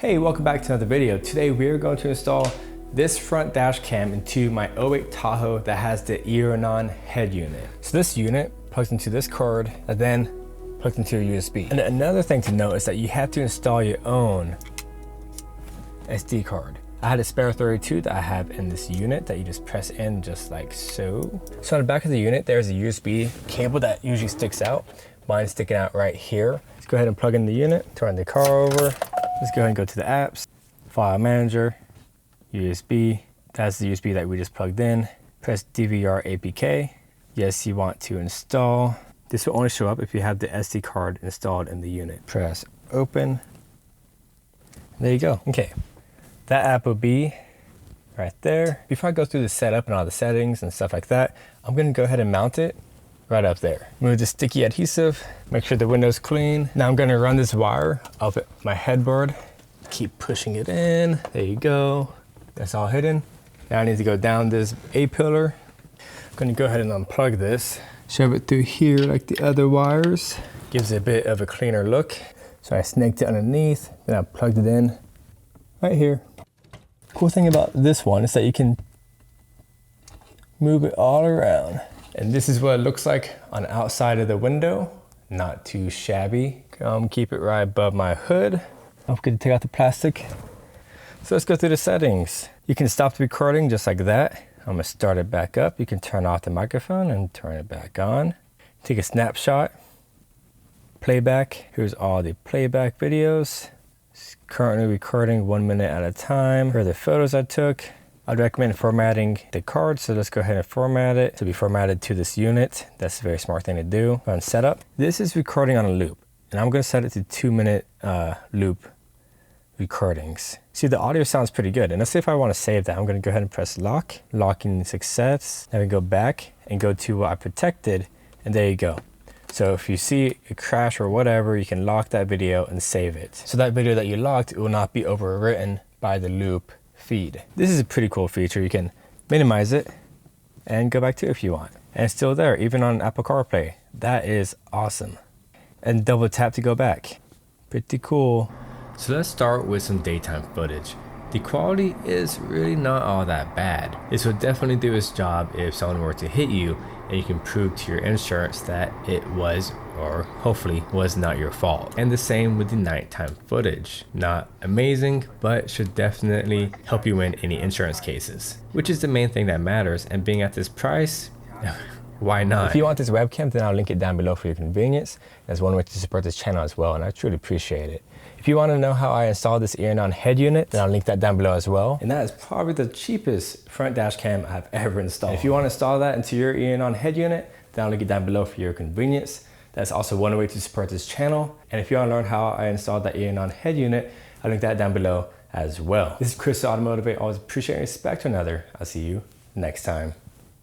Hey, welcome back to another video. Today we're going to install this front dash cam into my 08 Tahoe that has the EONON head unit. So this unit plugs into this cord and then plugs into your USB. And another thing to note is that you have to install your own SD card. I had a spare 32 that I have in this unit that you just press in just like so. So on the back of the unit, there's a USB cable that usually sticks out. Mine's sticking out right here. Let's go ahead and plug in the unit, turn the car over. Let's go ahead and go to the apps, file manager, USB. That's the USB that we just plugged in. Press DVR APK. Yes, you want to install. This will only show up if you have the SD card installed in the unit. Press open. There you go. Okay, that app will be right there. Before I go through the setup and all the settings and stuff like that, I'm gonna go ahead and mount it right up there. Remove the sticky adhesive, make sure the window's clean. Now I'm gonna run this wire up at my headboard. Keep pushing it in, there you go. That's all hidden. Now I need to go down this A-pillar. I'm gonna go ahead and unplug this. Shove it through here like the other wires. Gives it a bit of a cleaner look. So I snaked it underneath, then I plugged it in right here. Cool thing about this one is that you can move it all around. And this is what it looks like on the outside of the window. Not too shabby. Keep it right above my hood. I'm going to take out the plastic. So let's go through the settings. You can stop the recording just like that. I'm gonna start it back up. You can turn off the microphone and turn it back on. Take a snapshot. Playback. Here's all the playback videos. It's currently recording 1 minute at a time. Here are the photos I took. I'd recommend formatting the card, so let's go ahead and format it to be formatted to this unit. That's a very smart thing to do. On setup, this is recording on a loop, and I'm gonna set it to 2-minute loop recordings. See, the audio sounds pretty good, and let's say if I wanna save that, I'm gonna go ahead and press lock, locking success. Then we go back and go to what I protected, and there you go. So if you see a crash or whatever, you can lock that video and save it. So that video that you locked will not be overwritten by the loop feed. This is a pretty cool feature. You can minimize it and go back to it if you want. And it's still there, even on Apple CarPlay. That is awesome. And double tap to go back. Pretty cool. So let's start with some daytime footage. The quality is really not all that bad. This would definitely do its job if someone were to hit you and you can prove to your insurance that it was, or hopefully was, not your fault. And the same with the nighttime footage. Not amazing, but should definitely help you win any insurance cases, which is the main thing that matters. And being at this price, why not? If you want this webcam, then I'll link it down below for your convenience. That's one way to support this channel as well, and I truly appreciate it. If you want to know how I installed this EONON head unit, then I'll link that down below as well. And that is probably the cheapest front dash cam I've ever installed. And if you want to install that into your EONON head unit, then I'll link it down below for your convenience. That's also one way to support this channel. And if you want to learn how I installed that EONON head unit, I'll link that down below as well. This is Chris, AutoMotivate. Always appreciate and respect to another. I'll see you next time.